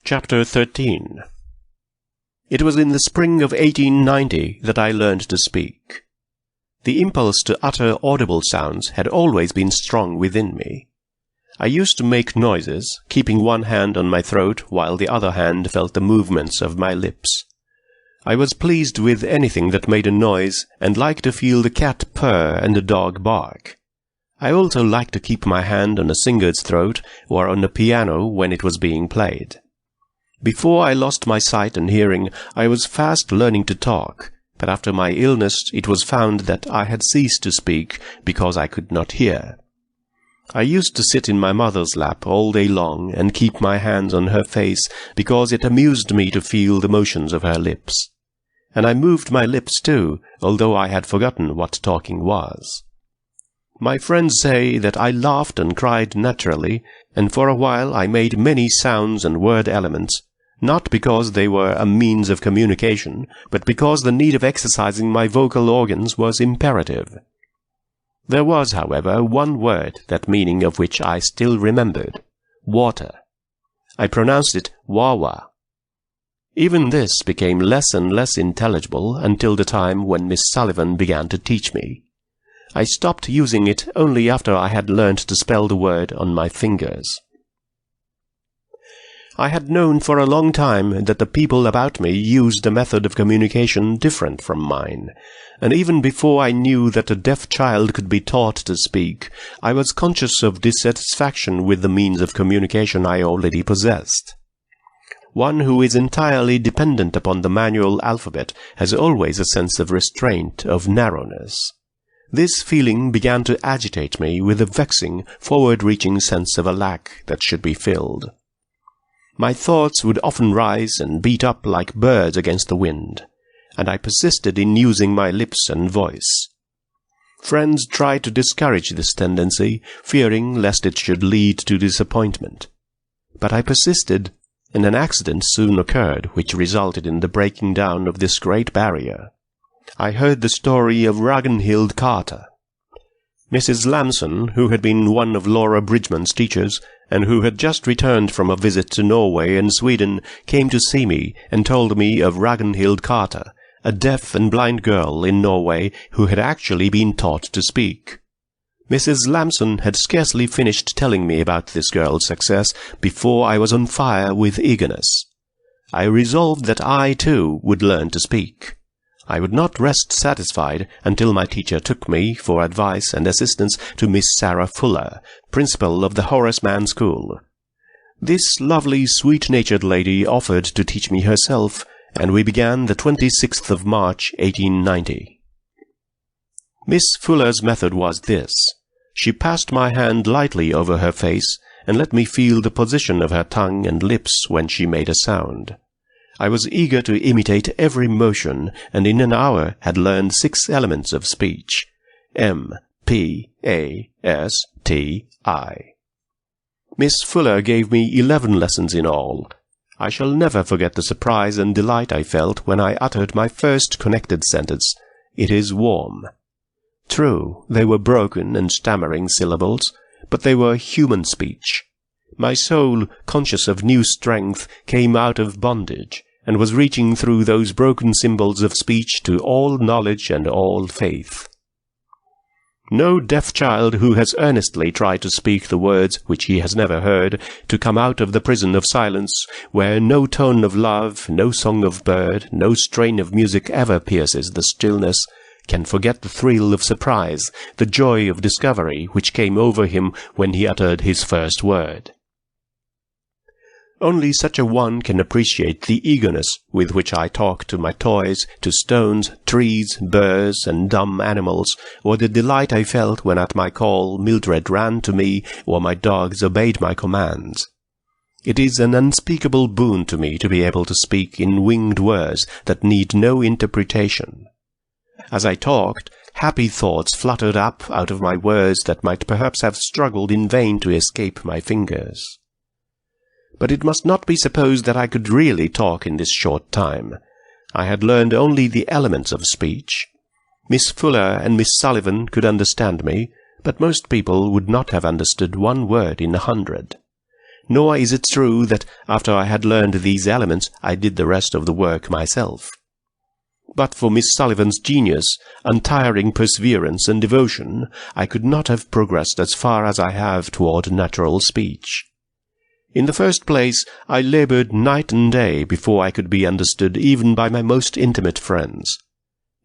Chapter 13. It was in the spring of 1890 that I learned to speak. The impulse to utter audible sounds had always been strong within me. I used to make noises, keeping one hand on my throat while the other hand felt the movements of my lips. I was pleased with anything that made a noise, and liked to feel the cat purr and the dog bark. I also liked to keep my hand on a singer's throat or on the piano when it was being played. Before I lost my sight and hearing, I was fast learning to talk, but after my illness it was found that I had ceased to speak because I could not hear. I used to sit in my mother's lap all day long and keep my hands on her face because it amused me to feel the motions of her lips. And I moved my lips too, although I had forgotten what talking was. My friends say that I laughed and cried naturally, and for a while I made many sounds and word elements, not because they were a means of communication, but because the need of exercising my vocal organs was imperative. There was, however, one word, that meaning of which I still remembered: water. I pronounced it wawa. Even this became less and less intelligible until the time when Miss Sullivan began to teach me. I stopped using it only after I had learned to spell the word on my fingers. I had known for a long time that the people about me used a method of communication different from mine, and even before I knew that a deaf child could be taught to speak, I was conscious of dissatisfaction with the means of communication I already possessed. One who is entirely dependent upon the manual alphabet has always a sense of restraint, of narrowness. This feeling began to agitate me with a vexing, forward-reaching sense of a lack that should be filled. My thoughts would often rise and beat up like birds against the wind, and I persisted in using my lips and voice. Friends tried to discourage this tendency, fearing lest it should lead to disappointment. But I persisted, and an accident soon occurred which resulted in the breaking down of this great barrier. I heard the story of Ragnhild Carter. Mrs. Lamson, who had been one of Laura Bridgman's teachers, and who had just returned from a visit to Norway and Sweden, came to see me and told me of Ragnhild Carter, a deaf and blind girl in Norway who had actually been taught to speak. Mrs. Lamson had scarcely finished telling me about this girl's success before I was on fire with eagerness. I resolved that I, too, would learn to speak. I would not rest satisfied until my teacher took me for advice and assistance to Miss Sarah Fuller, principal of the Horace Mann School. This lovely, sweet-natured lady offered to teach me herself, and we began the 26th of March, 1890. Miss Fuller's method was this. She passed my hand lightly over her face, and let me feel the position of her tongue and lips when she made a sound. I was eager to imitate every motion, and in an hour had learned 6 elements of speech: M, P, A, S, T, I. Miss Fuller gave me 11 lessons in all. I shall never forget the surprise and delight I felt when I uttered my first connected sentence: "It is warm." True, they were broken and stammering syllables, but they were human speech. My soul, conscious of new strength, came out of bondage, and was reaching through those broken symbols of speech to all knowledge and all faith. No deaf child who has earnestly tried to speak the words which he has never heard, to come out of the prison of silence, where no tone of love, no song of bird, no strain of music ever pierces the stillness, can forget the thrill of surprise, the joy of discovery which came over him when he uttered his first word. Only such a one can appreciate the eagerness with which I talk to my toys, to stones, trees, birds, and dumb animals, or the delight I felt when at my call Mildred ran to me, or my dogs obeyed my commands. It is an unspeakable boon to me to be able to speak in winged words that need no interpretation. As I talked, happy thoughts fluttered up out of my words that might perhaps have struggled in vain to escape my fingers. But it must not be supposed that I could really talk in this short time. I had learned only the elements of speech. Miss Fuller and Miss Sullivan could understand me, but most people would not have understood one word in 100. nor is it true that after I had learned these elements I did the rest of the work myself. But for Miss Sullivan's genius, untiring perseverance, and devotion, I could not have progressed as far as I have toward natural speech. In the first place, I labored night and day before I could be understood even by my most intimate friends.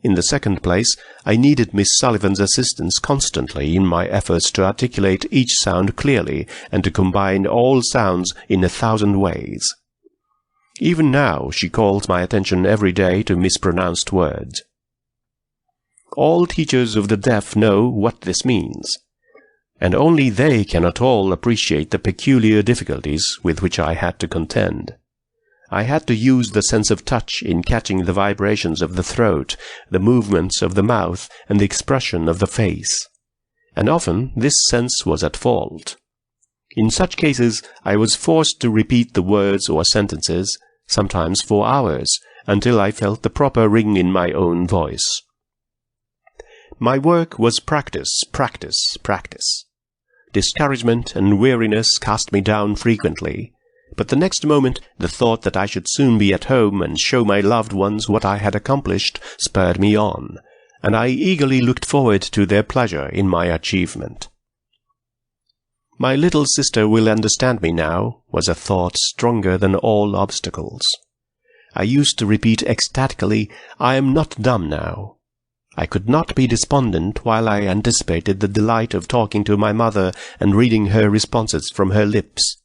In the second place, I needed Miss Sullivan's assistance constantly in my efforts to articulate each sound clearly and to combine all sounds in 1,000 ways. Even now she calls my attention every day to mispronounced words. All teachers of the deaf know what this means, and only they can at all appreciate the peculiar difficulties with which I had to contend. I had to use the sense of touch in catching the vibrations of the throat, the movements of the mouth, and the expression of the face, and often this sense was at fault. In such cases I was forced to repeat the words or sentences, sometimes for hours, until I felt the proper ring in my own voice. My work was practice, practice, practice. Discouragement and weariness cast me down frequently, but the next moment the thought that I should soon be at home and show my loved ones what I had accomplished spurred me on, and I eagerly looked forward to their pleasure in my achievement. "My little sister will understand me now," was a thought stronger than all obstacles. I used to repeat ecstatically, "I am not dumb now." I could not be despondent while I anticipated the delight of talking to my mother and reading her responses from her lips.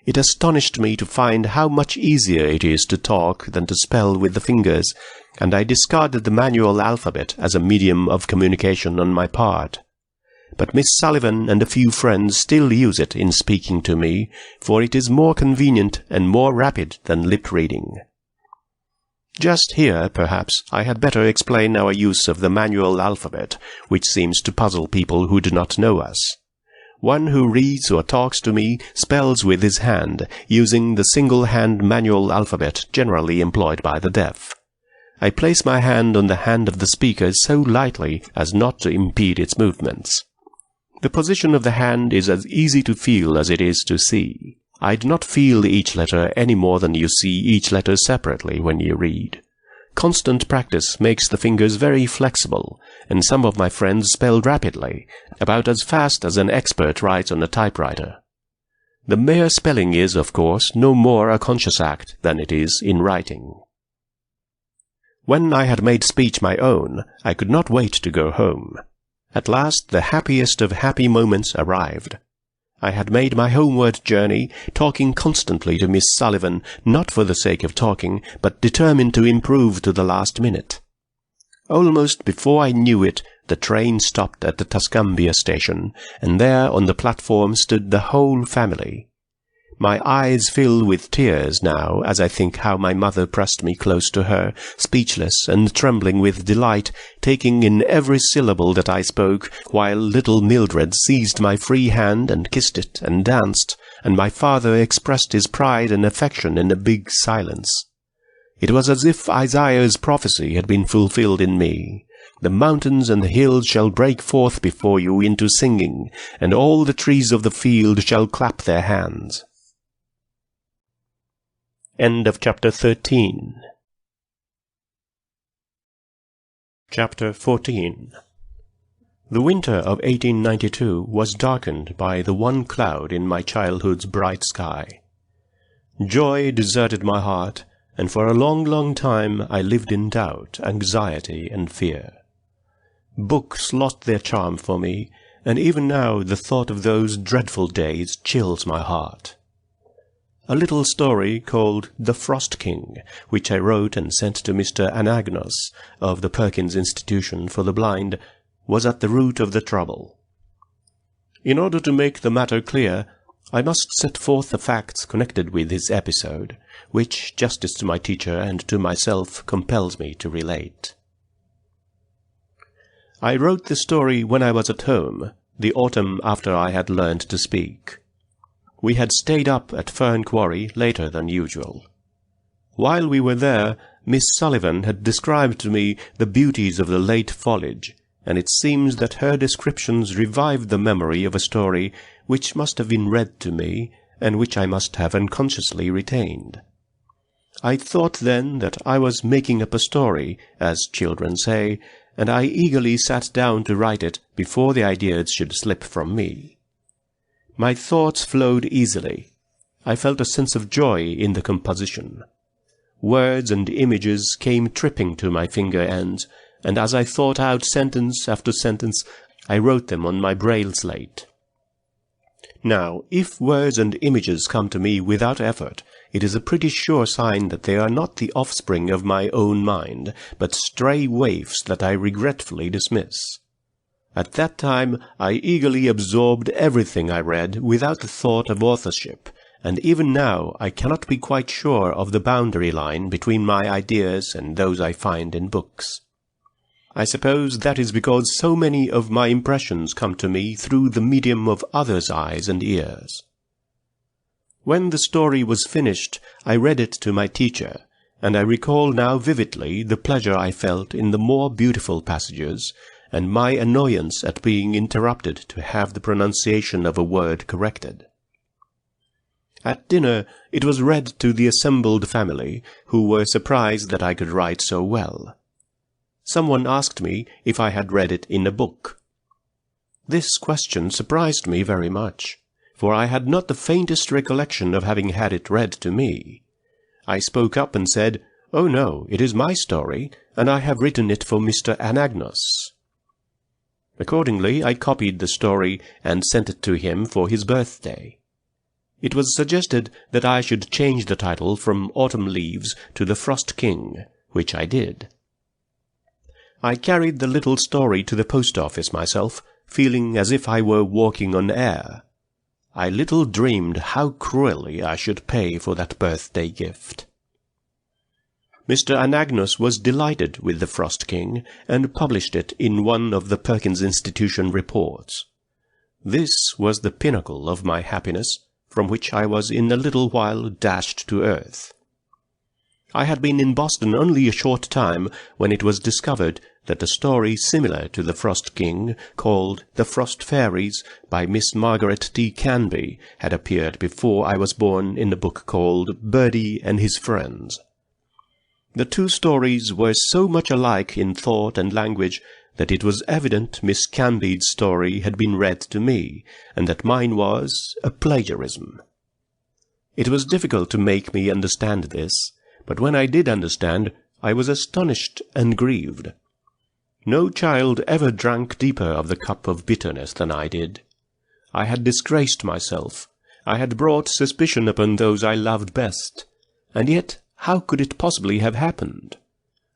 It astonished me to find how much easier it is to talk than to spell with the fingers, and I discarded the manual alphabet as a medium of communication on my part. But Miss Sullivan and a few friends still use it in speaking to me, for it is more convenient and more rapid than lip-reading. Just here, perhaps, I had better explain our use of the manual alphabet, which seems to puzzle people who do not know us. One who reads or talks to me spells with his hand, using the single-hand manual alphabet generally employed by the deaf. I place my hand on the hand of the speaker so lightly as not to impede its movements. The position of the hand is as easy to feel as it is to see. I do not feel each letter any more than you see each letter separately when you read. Constant practice makes the fingers very flexible, and some of my friends spell rapidly, about as fast as an expert writes on a typewriter. The mere spelling is, of course, no more a conscious act than it is in writing. When I had made speech my own, I could not wait to go home. At last the happiest of happy moments arrived. I had made my homeward journey, talking constantly to Miss Sullivan, not for the sake of talking, but determined to improve to the last minute. Almost before I knew it, the train stopped at the Tuscumbia station, and there on the platform stood the whole family. My eyes fill with tears now as I think how my mother pressed me close to her, speechless and trembling with delight, taking in every syllable that I spoke, while little Mildred seized my free hand and kissed it and danced, and my father expressed his pride and affection in a big silence. It was as if Isaiah's prophecy had been fulfilled in me. The mountains and the hills shall break forth before you into singing, and all the trees of the field shall clap their hands. End of chapter 13. Chapter 14. The winter of 1892 was darkened by the one cloud in my childhood's bright sky. Joy deserted my heart, and for a long, long time I lived in doubt, anxiety, and fear. Books lost their charm for me, and even now the thought of those dreadful days chills my heart. A little story called The Frost King, which I wrote and sent to Mr. Anagnos of the Perkins Institution for the Blind, was at the root of the trouble. In order to make the matter clear, I must set forth the facts connected with this episode, which justice to my teacher and to myself compels me to relate. I wrote the story when I was at home, the autumn after I had learned to speak. We had stayed up at Fern Quarry later than usual. While we were there, Miss Sullivan had described to me the beauties of the late foliage, and it seems that her descriptions revived the memory of a story which must have been read to me, and which I must have unconsciously retained. I thought then that I was making up a story, as children say, and I eagerly sat down to write it before the ideas should slip from me. My thoughts flowed easily. I felt a sense of joy in the composition. Words and images came tripping to my finger ends, and as I thought out sentence after sentence, I wrote them on my braille slate. Now, if words and images come to me without effort, it is a pretty sure sign that they are not the offspring of my own mind, but stray waifs that I regretfully dismiss. At that time I eagerly absorbed everything I read without the thought of authorship, and even now I cannot be quite sure of the boundary line between my ideas and those I find in books. I suppose that is because so many of my impressions come to me through the medium of others' eyes and ears. When the story was finished, I read it to my teacher, and I recall now vividly the pleasure I felt in the more beautiful passages, and my annoyance at being interrupted to have the pronunciation of a word corrected. At dinner it was read to the assembled family, who were surprised that I could write so well. Someone asked me if I had read it in a book. This question surprised me very much, for I had not the faintest recollection of having had it read to me. I spoke up and said, "Oh no, it is my story, and I have written it for Mr. Anagnos." Accordingly, I copied the story and sent it to him for his birthday. It was suggested that I should change the title from Autumn Leaves to The Frost King, which I did. I carried the little story to the post office myself, feeling as if I were walking on air. I little dreamed how cruelly I should pay for that birthday gift. Mr. Anagnos was delighted with The Frost King, and published it in one of the Perkins Institution reports. This was the pinnacle of my happiness, from which I was in a little while dashed to earth. I had been in Boston only a short time when it was discovered that a story similar to The Frost King, called The Frost Fairies, by Miss Margaret T. Canby, had appeared before I was born in a book called Birdie and His Friends. The two stories were so much alike in thought and language that it was evident Miss Canby's story had been read to me, and that mine was a plagiarism. It was difficult to make me understand this, but when I did understand, I was astonished and grieved. No child ever drank deeper of the cup of bitterness than I did. I had disgraced myself. I had brought suspicion upon those I loved best. And yet, how could it possibly have happened?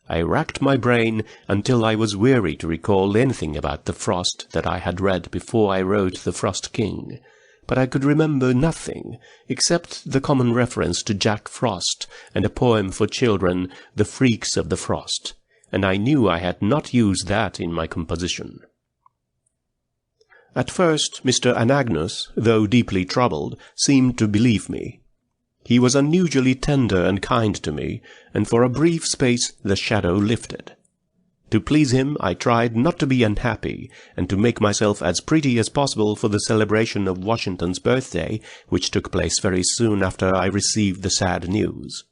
I racked my brain until I was weary to recall anything about the frost that I had read before I wrote The Frost King, but I could remember nothing, except the common reference to Jack Frost and a poem for children, The Freaks of the Frost, and I knew I had not used that in my composition. At first, Mr. Anagnos, though deeply troubled, seemed to believe me. He was unusually tender and kind to me, and for a brief space the shadow lifted. To please him, I tried not to be unhappy, and to make myself as pretty as possible for the celebration of Washington's birthday, which took place very soon after I received the sad news.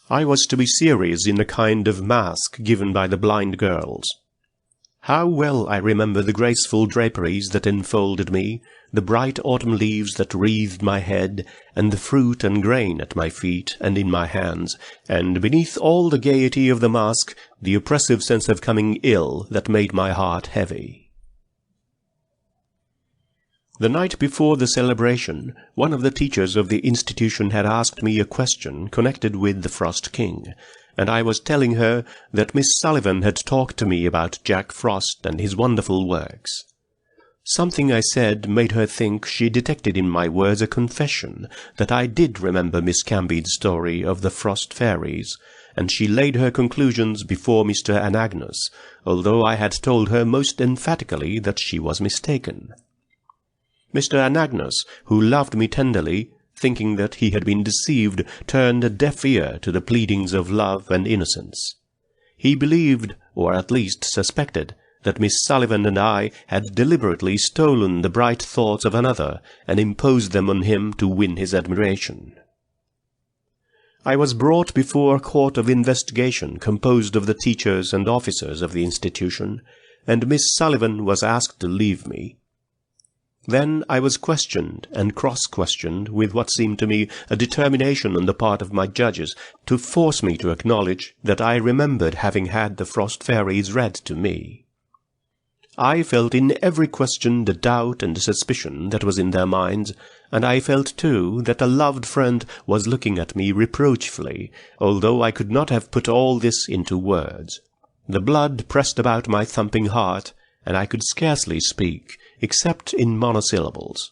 I was to be serious in a kind of mask given by the blind girls. How well I remember the graceful draperies that enfolded me, the bright autumn leaves that wreathed my head, and the fruit and grain at my feet and in my hands, and beneath all the gaiety of the mask, the oppressive sense of coming ill that made my heart heavy. The night before the celebration, one of the teachers of the institution had asked me a question connected with The Frost King, and I was telling her that Miss Sullivan had talked to me about Jack Frost and his wonderful works. Something I said made her think she detected in my words a confession that I did remember Miss Canby's story of the Frost Fairies, and she laid her conclusions before Mr. Anagnos, although I had told her most emphatically that she was mistaken. Mr. Anagnos, who loved me tenderly, thinking that he had been deceived, turned a deaf ear to the pleadings of love and innocence. He believed, or at least suspected, that Miss Sullivan and I had deliberately stolen the bright thoughts of another and imposed them on him to win his admiration. I was brought before a court of investigation composed of the teachers and officers of the institution, and Miss Sullivan was asked to leave me. Then I was questioned and cross-questioned with what seemed to me a determination on the part of my judges to force me to acknowledge that I remembered having had the Frost Fairies read to me. I felt in every question the doubt and suspicion that was in their minds, and I felt, too, that a loved friend was looking at me reproachfully, although I could not have put all this into words. The blood pressed about my thumping heart, and I could scarcely speak, except in monosyllables.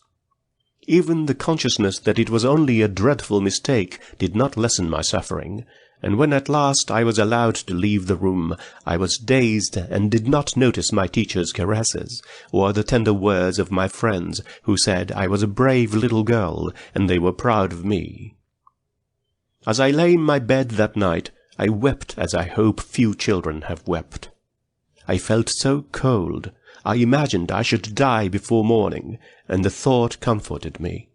Even the consciousness that it was only a dreadful mistake did not lessen my suffering, and when at last I was allowed to leave the room, I was dazed and did not notice my teacher's caresses, or the tender words of my friends who said I was a brave little girl, and they were proud of me. As I lay in my bed that night, I wept as I hope few children have wept. I felt so cold, I imagined I should die before morning, and the thought comforted me.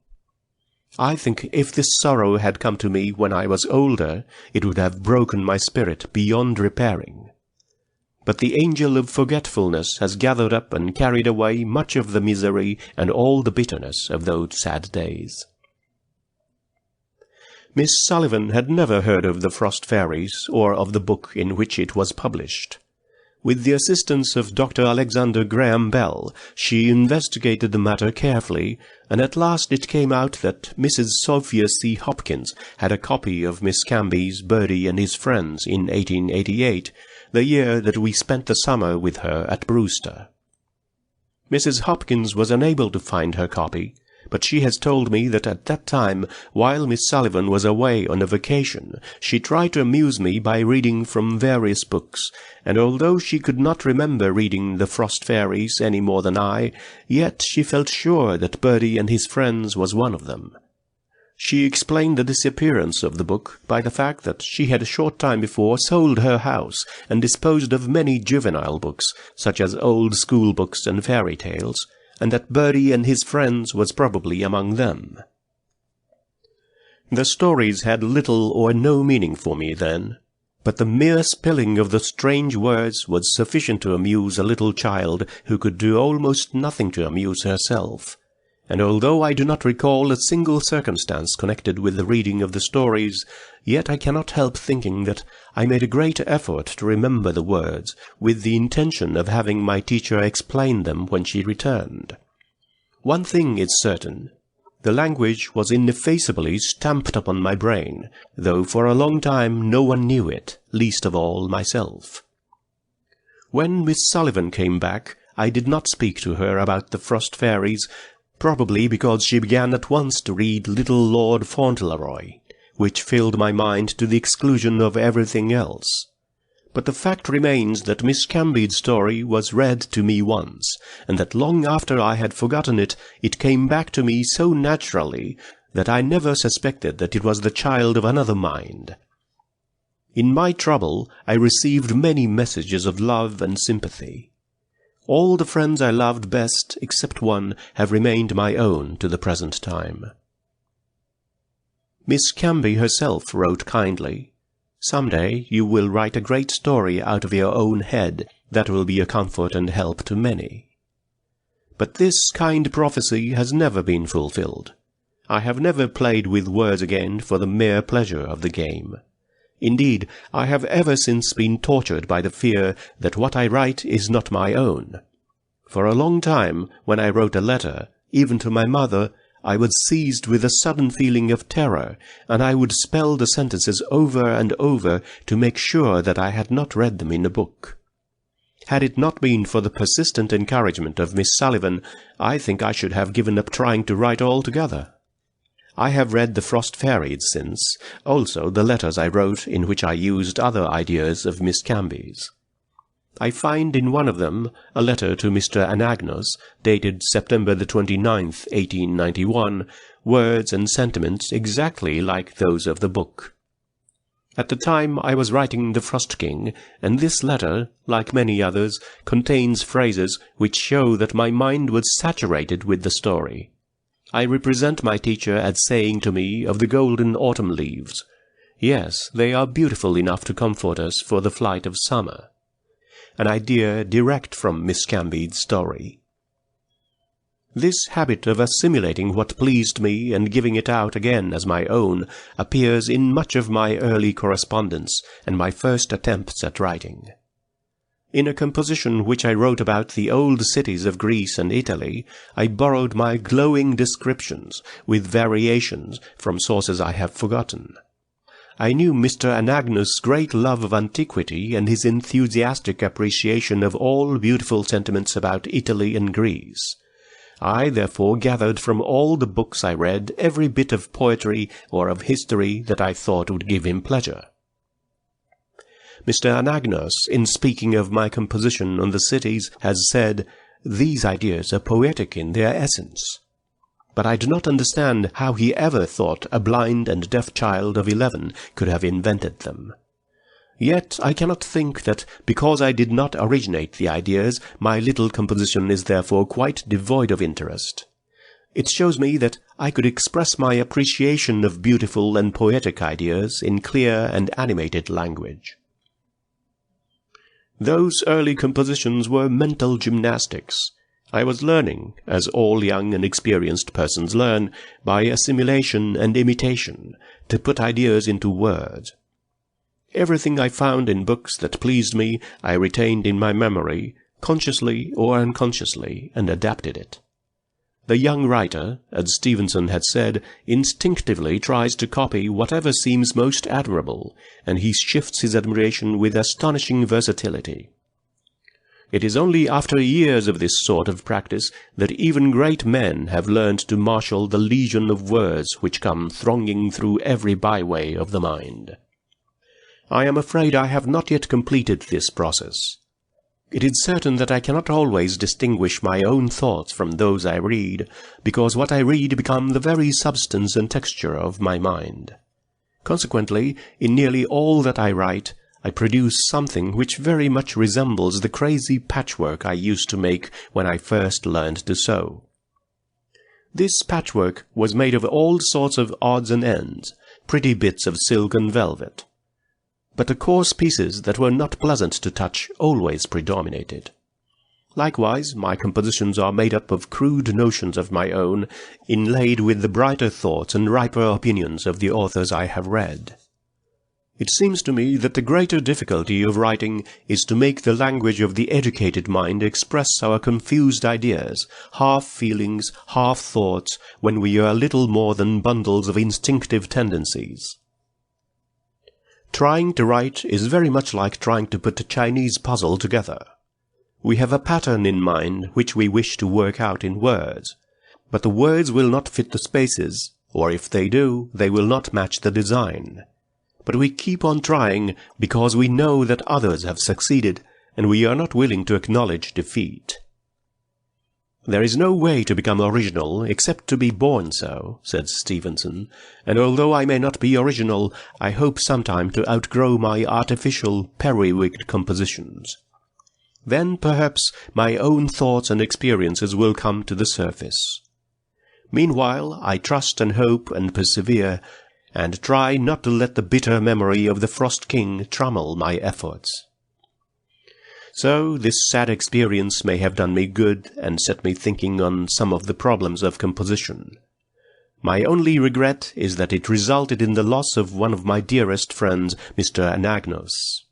I think if this sorrow had come to me when I was older, it would have broken my spirit beyond repairing. But the angel of forgetfulness has gathered up and carried away much of the misery and all the bitterness of those sad days. Miss Sullivan had never heard of the Frost Fairies or of the book in which it was published. With the assistance of Dr. Alexander Graham Bell, she investigated the matter carefully, and at last it came out that Mrs. Sophia C. Hopkins had a copy of Miss Canby's Birdie and His Friends in 1888, the year that we spent the summer with her at Brewster. Mrs. Hopkins was unable to find her copy, but she has told me that at that time, while Miss Sullivan was away on a vacation, she tried to amuse me by reading from various books, and although she could not remember reading The Frost Fairies any more than I, yet she felt sure that Birdie and His Friends was one of them. She explained the disappearance of the book by the fact that she had a short time before sold her house and disposed of many juvenile books, such as old school books and fairy tales, and that Birdie and His Friends was probably among them. The stories had little or no meaning for me then, but the mere spelling of the strange words was sufficient to amuse a little child who could do almost nothing to amuse herself, and although I do not recall a single circumstance connected with the reading of the stories, yet I cannot help thinking that I made a great effort to remember the words, with the intention of having my teacher explain them when she returned. One thing is certain. The language was ineffaceably stamped upon my brain, though for a long time no one knew it, least of all myself. When Miss Sullivan came back, I did not speak to her about the Frost Fairies, probably because she began at once to read Little Lord Fauntleroy, which filled my mind to the exclusion of everything else. But the fact remains that Miss Canby's story was read to me once, and that long after I had forgotten it, it came back to me so naturally that I never suspected that it was the child of another mind. In my trouble, I received many messages of love and sympathy. All the friends I loved best, except one, have remained my own to the present time. Miss Canby herself wrote kindly, "Some day you will write a great story out of your own head that will be a comfort and help to many." But this kind prophecy has never been fulfilled. I have never played with words again for the mere pleasure of the game. Indeed, I have ever since been tortured by the fear that what I write is not my own. For a long time, when I wrote a letter, even to my mother, I was seized with a sudden feeling of terror, and I would spell the sentences over and over to make sure that I had not read them in a book. Had it not been for the persistent encouragement of Miss Sullivan, I think I should have given up trying to write altogether. I have read The Frost Fairies since, also the letters I wrote in which I used other ideas of Miss Canby's. I find in one of them a letter to Mr. Anagnos, dated September the 29th, 1891, words and sentiments exactly like those of the book. At the time I was writing The Frost King, and this letter, like many others, contains phrases which show that my mind was saturated with the story. I represent my teacher as saying to me of the golden autumn leaves, "Yes, they are beautiful enough to comfort us for the flight of summer." An idea direct from Miss Cambead's story. This habit of assimilating what pleased me and giving it out again as my own appears in much of my early correspondence and my first attempts at writing. In a composition which I wrote about the old cities of Greece and Italy, I borrowed my glowing descriptions, with variations, from sources I have forgotten. I knew Mr. Anagnos' great love of antiquity and his enthusiastic appreciation of all beautiful sentiments about Italy and Greece. I therefore gathered from all the books I read every bit of poetry or of history that I thought would give him pleasure. Mr. Anagnos, in speaking of my composition on the cities, has said, "These ideas are poetic in their essence." But I do not understand how he ever thought a blind and deaf child of 11 could have invented them. Yet I cannot think that, because I did not originate the ideas, my little composition is therefore quite devoid of interest. It shows me that I could express my appreciation of beautiful and poetic ideas in clear and animated language. Those early compositions were mental gymnastics. I was learning, as all young and experienced persons learn, by assimilation and imitation, to put ideas into words. Everything I found in books that pleased me, I retained in my memory, consciously or unconsciously, and adapted it. The young writer, as Stevenson had said, instinctively tries to copy whatever seems most admirable, and he shifts his admiration with astonishing versatility. It is only after years of this sort of practice that even great men have learned to marshal the legion of words which come thronging through every byway of the mind. I am afraid I have not yet completed this process. It is certain that I cannot always distinguish my own thoughts from those I read, because what I read become the very substance and texture of my mind. Consequently, in nearly all that I write, I produce something which very much resembles the crazy patchwork I used to make when I first learned to sew. This patchwork was made of all sorts of odds and ends, pretty bits of silk and velvet. But the coarse pieces that were not pleasant to touch always predominated. Likewise, my compositions are made up of crude notions of my own, inlaid with the brighter thoughts and riper opinions of the authors I have read. It seems to me that the greater difficulty of writing is to make the language of the educated mind express our confused ideas, half feelings, half thoughts, when we are little more than bundles of instinctive tendencies. Trying to write is very much like trying to put a Chinese puzzle together. We have a pattern in mind which we wish to work out in words, but the words will not fit the spaces, or if they do, they will not match the design. But we keep on trying because we know that others have succeeded, and we are not willing to acknowledge defeat. "There is no way to become original except to be born so," said Stevenson, "and although I may not be original, I hope sometime to outgrow my artificial, periwigged compositions. Then, perhaps, my own thoughts and experiences will come to the surface. Meanwhile, I trust and hope and persevere, and try not to let the bitter memory of the Frost King trammel my efforts. So this sad experience may have done me good and set me thinking on some of the problems of composition. My only regret is that it resulted in the loss of one of my dearest friends, Mr. Anagnos.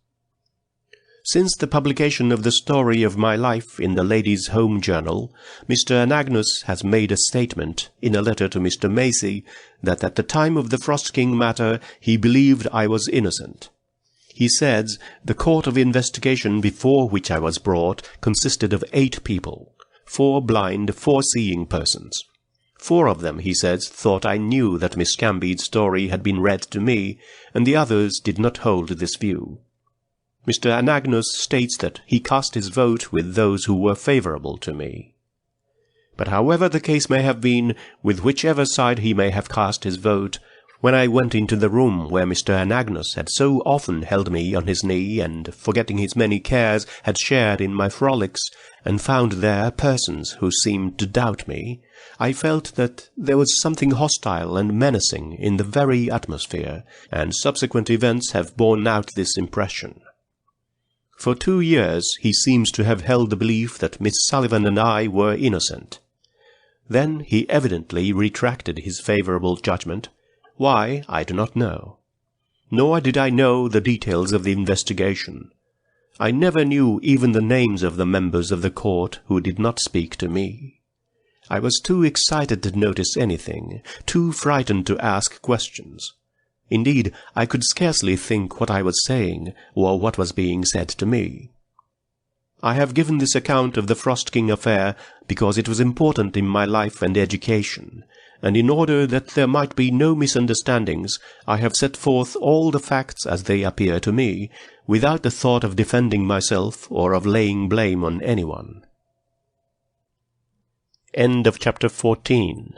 Since the publication of the story of my life in the Ladies' Home Journal, Mr. Anagnos has made a statement, in a letter to Mr. Macy, that at the time of the Frost King matter he believed I was innocent. He says, "The court of investigation before which I was brought consisted of 8 people, 4 blind, 4 seeing persons. 4 of them, he says, thought I knew that Miss Cambead's story had been read to me, and the others did not hold this view." Mr. Anagnos states that he cast his vote with those who were favorable to me. But however the case may have been, with whichever side he may have cast his vote, When I went into the room where Mr. Anagnos had so often held me on his knee, and, forgetting his many cares, had shared in my frolics, and found there persons who seemed to doubt me, I felt that there was something hostile and menacing in the very atmosphere, and subsequent events have borne out this impression. For 2 years he seems to have held the belief that Miss Sullivan and I were innocent. Then he evidently retracted his favourable judgment. Why, I do not know. Nor did I know the details of the investigation. I never knew even the names of the members of the court who did not speak to me. I was too excited to notice anything, too frightened to ask questions. Indeed, I could scarcely think what I was saying, or what was being said to me. I have given this account of the Frost King affair because it was important in my life and education, and in order that there might be no misunderstandings, I have set forth all the facts as they appear to me, without the thought of defending myself or of laying blame on anyone. End of chapter 14.